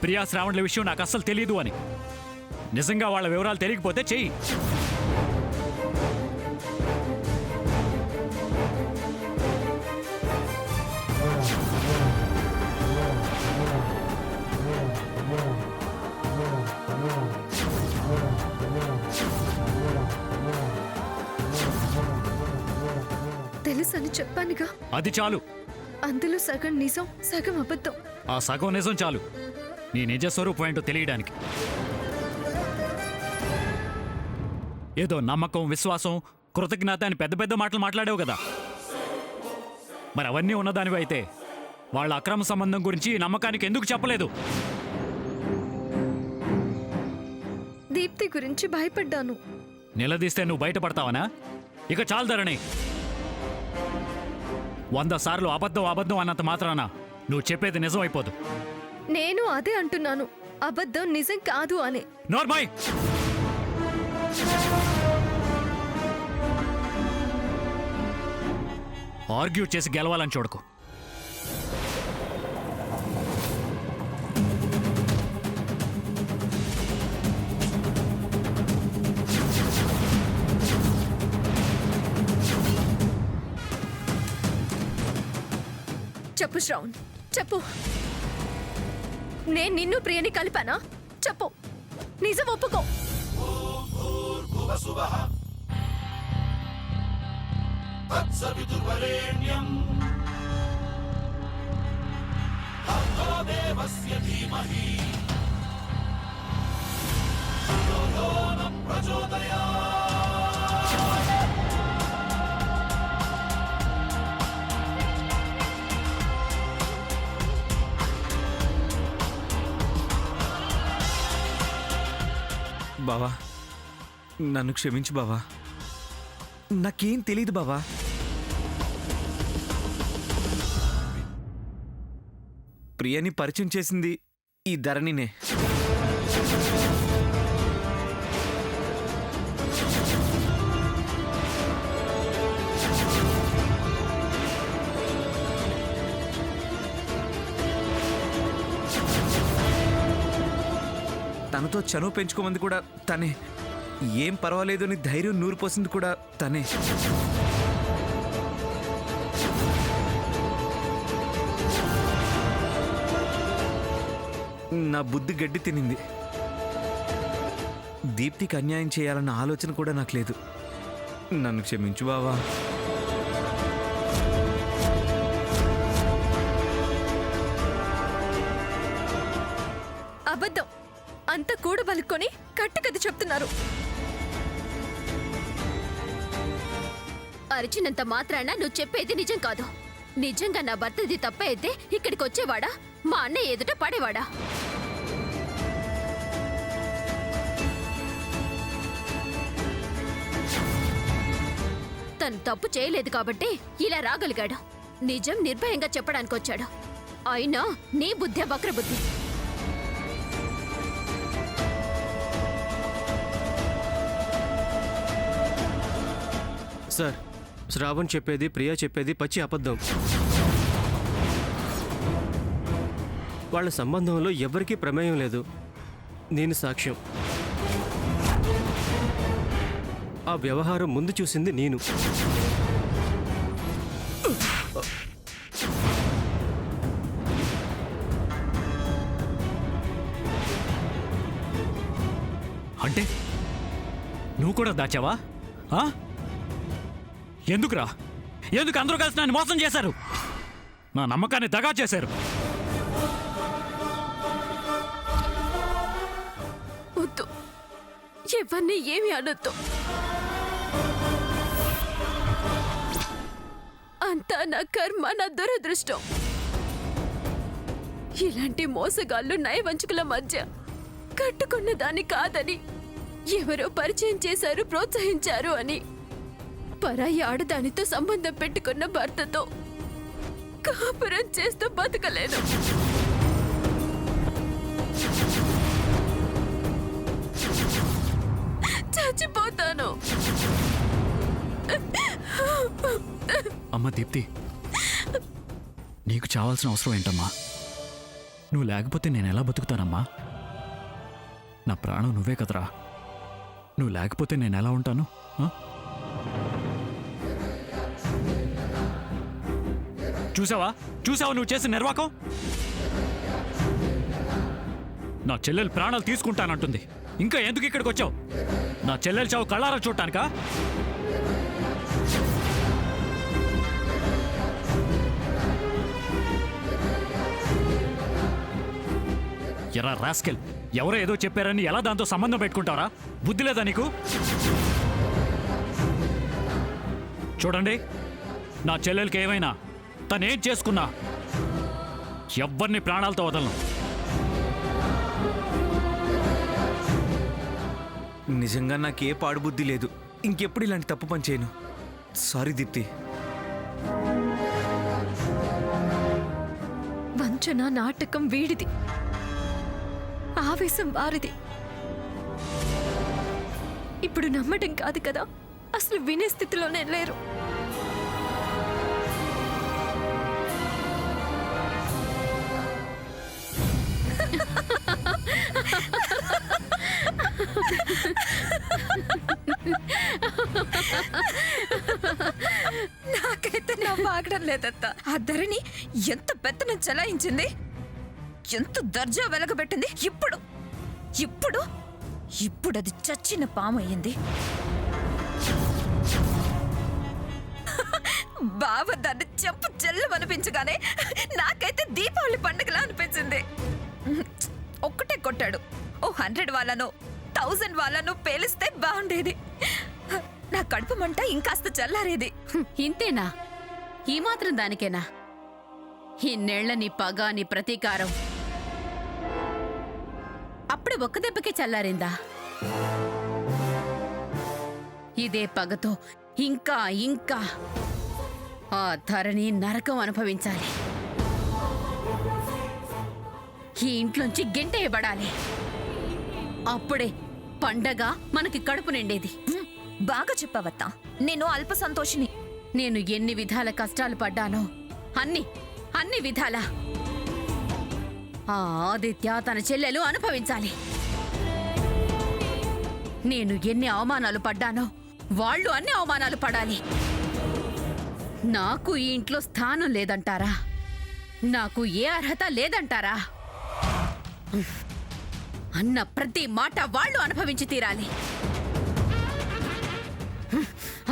ప్రియా శ్రావణుల విషయం నాకు అస్సలు తెలియదు అని. నిజంగా వాళ్ళ వివరాలు తెలియకపోతే చెయ్యి. తెలుసని చెప్పానుగా. అది చాలు. అందులో సగం నిజం, సగం అబద్ధం. ఆ సగం నిజం చాలు నీ నిజ స్వరూపం ఏంటో తెలియడానికి. ఏదో నమ్మకం, విశ్వాసం, కృతజ్ఞత అని పెద్ద పెద్ద మాటలు మాట్లాడావు కదా. మరి అవన్నీ ఉన్నదానివి అయితే వాళ్ళ అక్రమ సంబంధం గురించి నమ్మకానికి ఎందుకు చెప్పలేదు? దీప్తి గురించి భయపడ్డాను. నిలదీస్తే నువ్వు బయటపడతావనా? ఇక చాలు ధరణి. 100 సార్లు అబద్ధం అబద్ధం అన్నంత మాత్రాన నువ్వు చెప్పేది నిజం అయిపోదు. నేను అదే అంటున్నాను, అబద్ధం నిజం కాదు అని. నోర్మాయ్. ఆర్గ్యూ చేసి గెలవాలని చూడకు. చెప్పు శ్రావణ్, చెప్పు. నేను నిన్ను ప్రియని కలిపానా? చెప్పు, నిజం ఒప్పుకో. బావా, నన్ను క్షమించు బావా. నాకేం తెలీదు బావా. ప్రియని పరిచయం చేసింది ఈ ధరణినే. తనతో చనువు పెంచుకోమంది కూడా తనే. ఏం పర్వాలేదు అని ధైర్యం నూరిపోసింది కూడా తనే. నా బుద్ధి గడ్డి తినింది. దీప్తికి అన్యాయం చేయాలన్న ఆలోచన కూడా నాకు లేదు. నన్ను క్షమించు బావా. అబద్ధం అంత కూడబలుక్కొని కట్టుకది చెప్తున్నారు. అరిచినంత మాత్రాన నువ్వు చెప్పేది నిజం కాదు. నిజంగా నా భర్తది తప్ప అయితే ఇక్కడికి వచ్చేవాడా? మా అన్నయ్య ఎదుట పడేవాడా? తను తప్పు చేయలేదు కాబట్టి ఇలా రాగలిగాడు. నిజం నిర్భయంగా చెప్పడానికి వచ్చాడు. అయినా నీ బుద్ధే వక్ర బుద్ధి. సార్, శ్రావణ్ చెప్పేది, ప్రియా చెప్పేది పచ్చి అబద్ధం. వాళ్ళ సంబంధంలో ఎవరికీ ప్రమేయం లేదు. నేను సాక్ష్యం. ఆ వ్యవహారం ముందు చూసింది నేను. అంటే నువ్వు కూడా దాచావా? ఎందుకురా? ఎందుకు అందరూ కలిసి నన్ను మోసం చేశారు? నా నమ్మకాన్ని దగా చేశారు. వద్దు, ఎవరిని ఏమి అనొద్దు. అంతా నా కర్మ, నా దురదృష్టం. ఇలాంటి మోసగాళ్ళు నయవంచుకుల మధ్య కట్టుకున్న దాన్ని కాదని ఎవరో పరిచయం చేశారు, ప్రోత్సహించారు అని. పరాయి ఆడదానితో సంబంధం పెట్టుకున్న భర్తతో కాపురం చేస్తూ బతకలేను. చచ్చిపోతాను. అమ్మ దీప్తి, నీకు చావాల్సిన అవసరం ఏంటమ్మా? నువ్వు లేకపోతే నేను ఎలా బతుకుతానమ్మా? నా ప్రాణం నువ్వే కదరా. నువ్వు లేకపోతే నేను ఎలా ఉంటాను? ఆ? చూసావా చూసావా నువ్వు చేసిన నిర్వాకం? నా చెల్లెలు ప్రాణాలు తీసుకుంటానంటుంది. ఇంకా ఎందుకు ఇక్కడికి వచ్చావు? నా చెల్లెలు చావు కళ్ళారా చూడటానికా? ఎరా రాస్కెల్, ఎవరో ఏదో చెప్పారని ఎలా దాంతో సంబంధం పెట్టుకుంటారా? బుద్ధి లేదా నీకు? చూడండి, నా చెల్లెలకి ఏమైనా తనేం చేసుకున్నా ఎవ్వరిని ప్రాణాలతో వదలను. నిజంగా నాకే పాడుబుద్ధి లేదు. ఇంకెప్పుడు ఇలాంటి తప్పు పని చేయను. సారీ దీప్తి. వంచన నాటకం వీడిది, ఆవేశం వారిది. ఇప్పుడు నమ్మటం కాదు కదా, అసలు వినే స్థితిలోనే లేరు. నాకైతే నవ్వు ఆగడం లేదత్త. ఆ ధరణి ఎంత పెత్తనం చెలాయించింది, ఎంత దర్జా వెలగబెట్టింది. ఇప్పుడు ఇప్పుడు ఇప్పుడు అది చచ్చిన పాము అయ్యింది. బావ దాన్ని చెప్పు చెల్లమనిపించగానే నాకైతే దీపావళి పండుగలా అనిపించింది. ఒక్కటే కొట్టాడు. ఓ 100 వాళ్ళను 1000 వాళ్ళను పేలిస్తే బాగుండేది. నా కడుపు మంట ఇంకాస్త చల్లారేది. ఇంతేనా? ఈ మాత్రం దానికేనా? ఇన్నేళ్ల నీ పగ, నీ ప్రతీకారం అప్పుడే ఒక్క దెబ్బకే చల్లారిందా? ఇదే పగతో ఇంకా ఇంకా ఆ ధరణి నరకం అనుభవించాలి. ఈ ఇంట్లోంచి గెంటేయబడాలి. అప్పుడే పండగ మనకి కడుపు నిండేది. బాగా చెప్పవత్తా. నేను అల్ప సంతోషిని. నేను ఎన్ని విధాల కష్టాలు పడ్డానో అన్ని విధాల ఆ ఆదిత్య తన చెల్లెలు అనుభవించాలి. నేను ఎన్ని అవమానాలు పడ్డానో వాళ్ళు అన్ని అవమానాలు పడాలి. నాకు ఈ ఇంట్లో స్థానం లేదంటారా? నాకు ఏ అర్హత లేదంటారా? అన్న ప్రతి మాట వాళ్ళు అనుభవించి తీరాలి.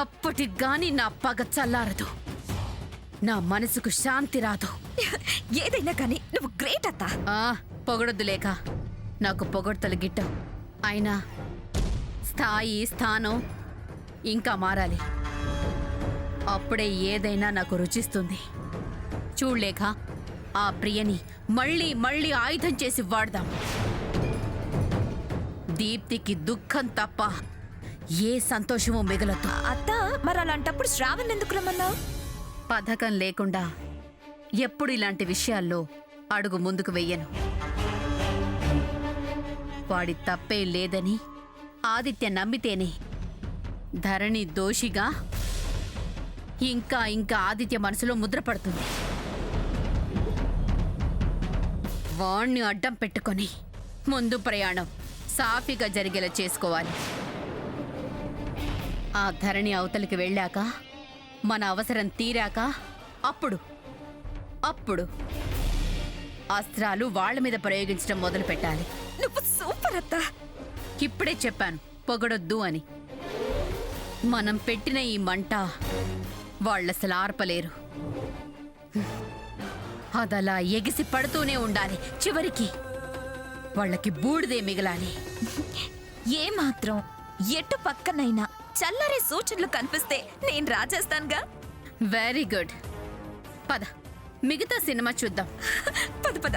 అప్పటికి గాని నా పగ చల్లారదు, నా మనసుకు శాంతి రాదు. ఏదైనా కానీ నువ్వు గ్రేట్ అత్తా. పొగడొద్దు లేక నాకు పొగడ్తలు గిట్టం. అయినా స్థాయి స్థానం ఇంకా మారాలి. అప్పుడే ఏదైనా నాకు రుచిస్తుంది. చూడలేక ఆ ప్రియని మళ్ళీ మళ్ళీ ఆయుధం చేసి వాడదాం. దీప్తికి దుఃఖం తప్ప ఏ సంతోషమూ మిగలదు. అత్త, మరి అలాంటప్పుడు శ్రావణ్ ఎందుకు రమ్మన్నావు? పథకం లేకుండా ఎప్పుడు ఇలాంటి విషయాల్లో అడుగు ముందుకు వెయ్యను. వాడి తప్పే లేదని ఆదిత్య నమ్మితేనే ధరణి దోషిగా ఇంకా ఇంకా ఆదిత్య మనసులో ముద్ర పడుతుంది. వాణ్ణి అడ్డం పెట్టుకొని ముందు ప్రయాణం సాఫీగా జరిగేలా చేసుకోవాలి. ఆ ధరణి అవతలికి వెళ్ళాక, మన అవసరం తీరాక అప్పుడు అస్త్రాలు వాళ్ల మీద ప్రయోగించడం మొదలు పెట్టాలి. నువ్వు సూపర్ అత్తా. ఇప్పుడే చెప్పాను పొగడొద్దు అని. మనం పెట్టిన ఈ మంట వాళ్ళసలు ఆర్పలేరు. అదలా ఎగిసి పడుతూనే ఉండాలి. చివరికి వాళ్ళకి బూడిదే మిగలాలి. ఏమాత్రం ఎటు పక్కనైనా చల్లారే సూచనలు కనిపిస్తే నేను రాజేస్తానుగా. Very good. పద, మిగతా సినిమా చూద్దాం. పద పద.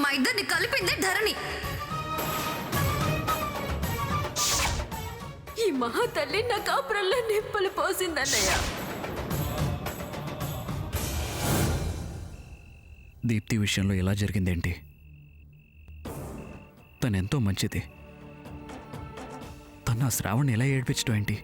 మా ఇద్దరిని కలిపిందే ధరణి. ఈ మహా తల్లి నా కాపురంలో నిప్పులు పోసిందన్నయ్య. దీప్తి విషయంలో ఇలా జరిగిందేంటి? తనెంతో మంచిది. తన శ్రావణ్ ఎలా ఏడ్పించడం ఏంటి?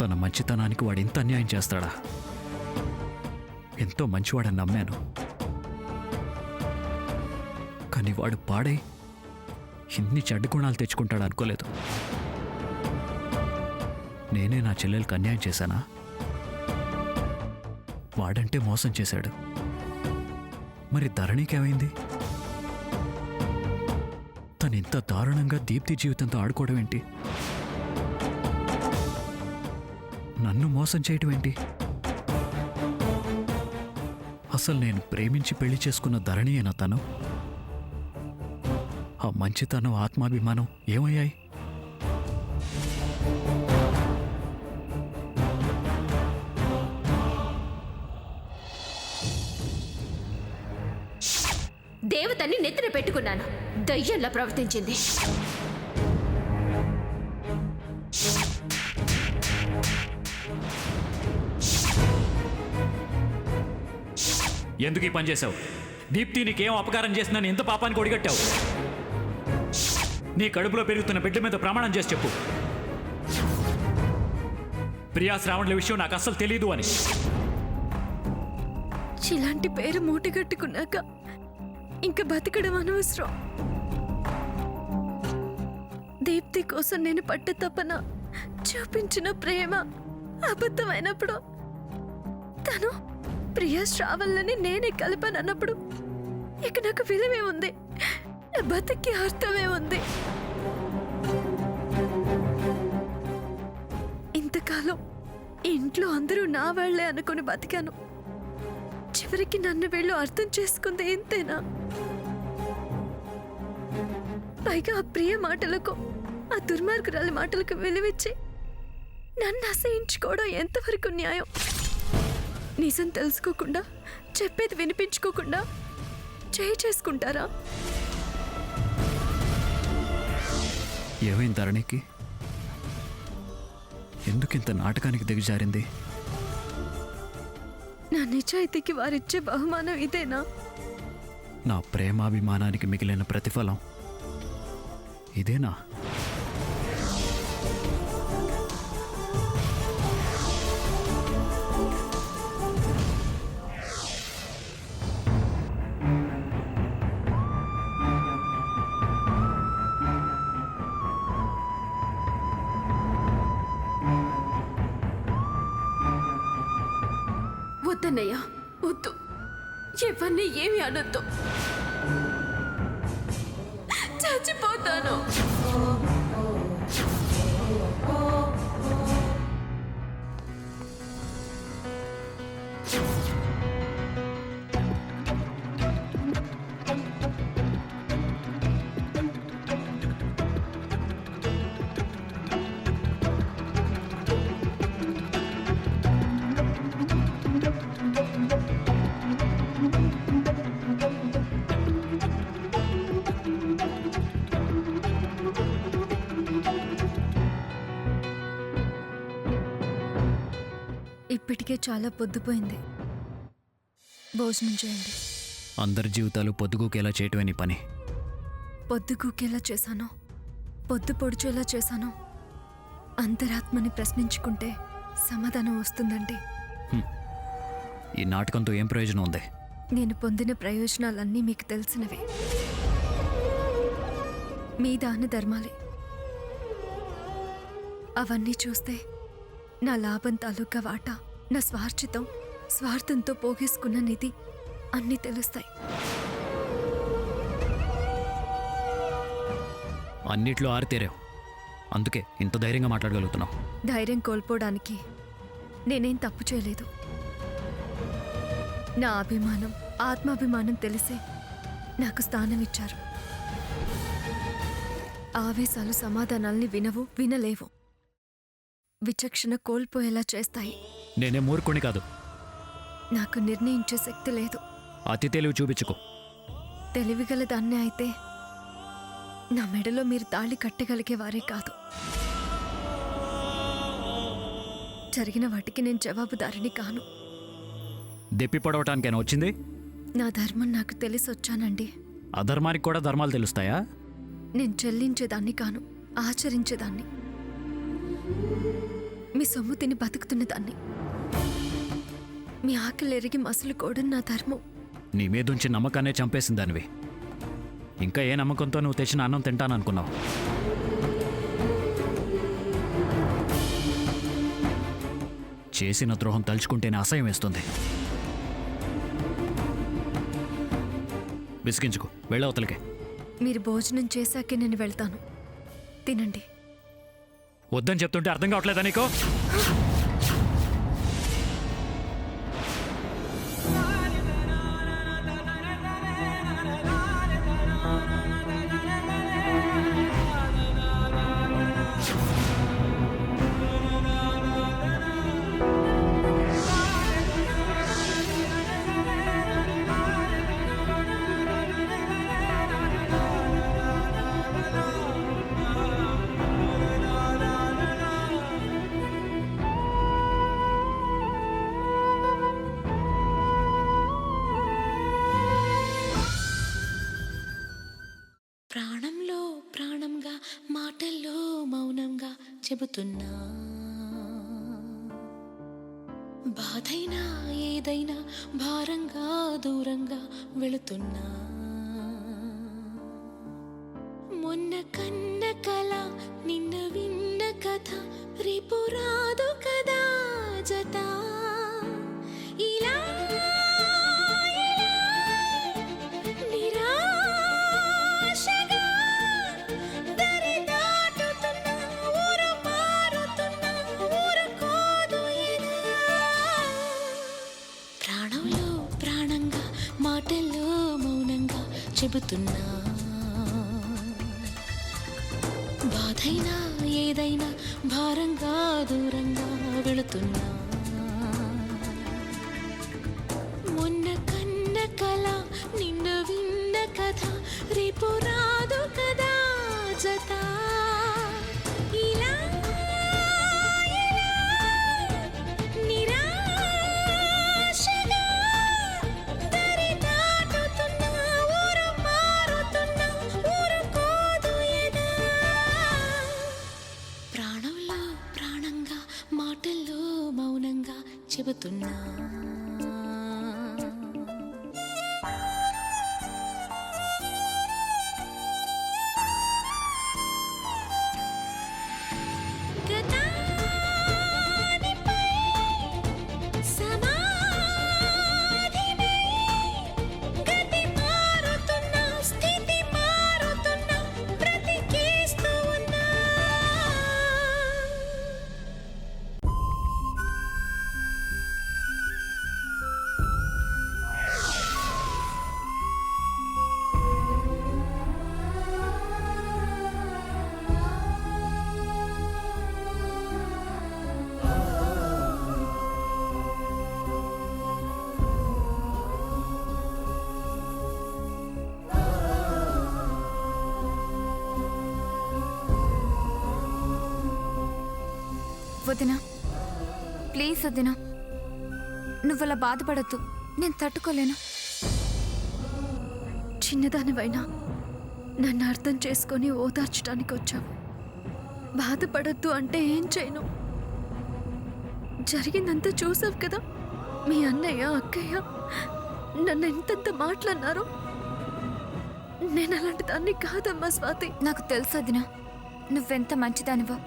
తన మంచితనానికి వాడు ఇంత అన్యాయం చేస్తాడా? ఎంతో మంచివాడని నమ్మాను, కానీ వాడు పాడై ఇన్ని చెడ్డ గుణాలు తెచ్చుకుంటాడు అనుకోలేదు. నేనే నా చెల్లెలకు అన్యాయం చేశానా? వాడంటే మోసం చేశాడు. మరి ధరణికేమైంది? తను ఇంత దారుణంగా దీప్తి జీవితంతో ఆడుకోవడం ఏంటి? నన్ను మోసం చేయటం ఏంటి? అసలు నేను ప్రేమించి పెళ్లి చేసుకున్న ధరణియేనా తను? ఆ మంచితనం, ఆత్మాభిమానం ఏమయ్యాయి? దేవతని నెత్తిన పెట్టుకున్నాను, దయ్యంలా ప్రవర్తించింది. ఎందుకు ఈ పని చేశావు? దీప్తి నీకేం అపకారం చేసిందని ఎంత పాపానికి ఒడిగట్టావు? నీ కడుపులో పెరుగుతున్న బిడ్డ మీద ప్రమాణం చేసి చెప్పు, ప్రియా శ్రావణుల విషయం నాకు అస్సలు తెలీదు అని. ఇలాంటి పేరు మూటగట్టుకున్నాక ఇంకా బతకడం అనవసరం. దీప్తి కోసం నేను పట్ట తపన చూపించిన ప్రేమ అబద్ధమైనప్పుడు, తను ప్రియా శ్రావణ్లని నేనే కలిపానన్నప్పుడు ఇక నాకు విలువే ఉంది, నా బతికి అర్థమే ఉంది. ఇంతకాలం ఇంట్లో అందరూ నా వాళ్లే అనుకుని బతికాను. చివరికి నన్ను వీళ్ళు అర్థం చేసుకుంది ఇంతేనా? పైగా ఆ ప్రియ మాటలకు, ఆ దుర్మార్గురాలి మాటలకు విలువిచ్చి నన్ను అసహించుకోవడం ఎంతవరకు న్యాయం? నిజం తెలుసుకోకుండా, చెప్పేది వినిపించుకోకుండా చేసుకుంటారా? ఏమైంది ధరణికి? ఎందుకింత నాటకానికి దిగజారింది? నా నిజాయితీకి వారిచ్చే బహుమానం ఇదేనా? నా ప్రేమాభిమానానికి మిగిలిన ప్రతిఫలం ఇదేనా? వద్దన్నయ్య, వద్దు. ఎవరిని ఏమి అనొద్దు. చచ్చిపోతాను. ఇప్పటికే చాలా పొద్దుపోయింది, భోజనం చేయండి. అందరి జీవితాలు పొద్దుగూకేలా చేయటమే నీ పని. పొద్దుగూకేలా చేశానో, పొద్దు పొడిచేలా చేశానో అంతరాత్మని ప్రశ్నించుకుంటే సమాధానం వస్తుందండి. ఈ నాటకంతో ఏం ప్రయోజనం ఉంది? నేను పొందిన ప్రయోజనాలన్నీ మీకు తెలిసినవే. మీ దాన ధర్మాలే. అవన్నీ చూస్తే నా లాభం తాలూకా వాటా, నా స్వార్థంతో పోగేసుకున్న నిధి అన్నీ తెలుస్తాయి. అన్నిట్లో ఆరితేరావు, అందుకే ఇంత ధైర్యంగా మాట్లాడగలుగుతున్నావు. ధైర్యం కోల్పోవడానికి నేనేం తప్పు చేయలేదు. నా అభిమానం, ఆత్మాభిమానం తెలిసే నాకు స్థానం ఇచ్చారు. ఆవేశాలు సమాధానాల్ని వినలేవు. విచక్షణ కోల్పోయేలా చేస్తాయి. నేనే మూర్ఖుని కాదు. నాకు నిర్ణయించే శక్తి లేదు. అతి తెలివి చూపించుకో. తెలివిగల దాన్నే అయితే నా మెడలో మీరు తాళి కట్టగలిగేవారే కాదు. జరిగిన వాటికి నేను జవాబుదారిని కాను. దెప్పి పొడవటానికైనా వచ్చింది? నా ధర్మం నాకు తెలిసి వచ్చానండి. అధర్మానికి కూడా ధర్మాలు తెలుస్తాయా? నేను చెల్లించేదాన్ని కాను, ఆచరించేదాన్ని. మీ సొమ్ము తిని బతుకుతున్న దాన్ని. మీ ఆకలి ఎరిగి మసులుకోవడం నా ధర్మం. నీ మీదుంచి నమ్మకాన్నే చంపేసింది దానివి. ఇంకా ఏ నమ్మకంతో నువ్వు తెచ్చిన అన్నం తింటాననుకున్నావు? చేసిన ద్రోహం తలుచుకుంటేనే అసహ్యం వేస్తుంది. విసిగించుకో, వెళ్ళవతలకే. మీరు భోజనం చేశాకే నేను వెళ్తాను. తినండి. వద్దని చెప్తుంటే అర్థం కావట్లేదా నీకు? ప్రాణంలో ప్రాణంగా మాటల్లో మౌనంగా చెబుతున్నా, బాధైనా ఏదైనా భారంగా దూరంగా వెళుతున్నా. మొన్న కన్న కల నిన్న విన్న కథ రేపు రాదు కదా జత. ఇలా నిరాశగా దరి దాటుతున్నా, ఊరు మారుతున్నా, ఊరుకోదు ఎదా. ప్రాణంలో ప్రాణంగా మాటల్లో మౌనంగా చెబుతున్నా, బాధైనా ఏదైనా భారంగా దూరంగా వెళుతున్నా. మొన్న కన్న కల నిన్న విన్న కథ రేపు రాదు కదా జత. ఇలా నిరాశగా దరి దాటుతున్నా, ఊరు మారుతున్నా, ఊరుకోదు ఎదా. ప్రాణంలో ప్రాణంగా మాటల్లో మౌనంగా చెబుతున్నా. గతానిపై సమాధినై గతి మారుతున్నా, స్థితి మారుతున్నా, బ్రతికేస్తూ ఉన్నా. వదినా, ప్లీజ్ వదినా, నువ్వలా బాధపడద్దు. నేను తట్టుకోలేను. చిన్నదానివైనా నన్ను అర్థం చేసుకొని ఓదార్చడానికి వచ్చావు. బాధపడద్దు అంటే ఏం చేయను? జరిగిందంతా చూసావు కదా. మీ అన్నయ్య అక్కయ్య నన్ను ఎంతెంత మాట్లాడినారో. నేను అలాంటి దాన్ని కాదమ్మా స్వాతి. నాకు తెలుసు వదినా, నువ్వెంత మంచిదానివో.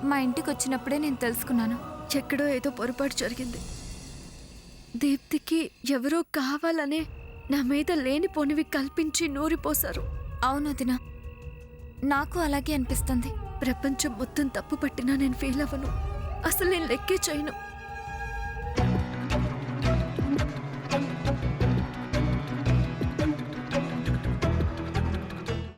మా ఇంటికి వచ్చినప్పుడే నేను తెలుసుకున్నాను. ఎక్కడో ఏదో పొరపాటు జరిగింది. దీప్తికి ఎవరో కావాలనే నా మీద లేనిపోనివి కల్పించి నూరిపోశారు. అవును వదినా, నాకు అలాగే అనిపిస్తుంది. ప్రపంచం మొత్తం తప్పు పట్టినా నేను ఫీల్ అవ్వను. అసలు నేను లెక్కే చేయను.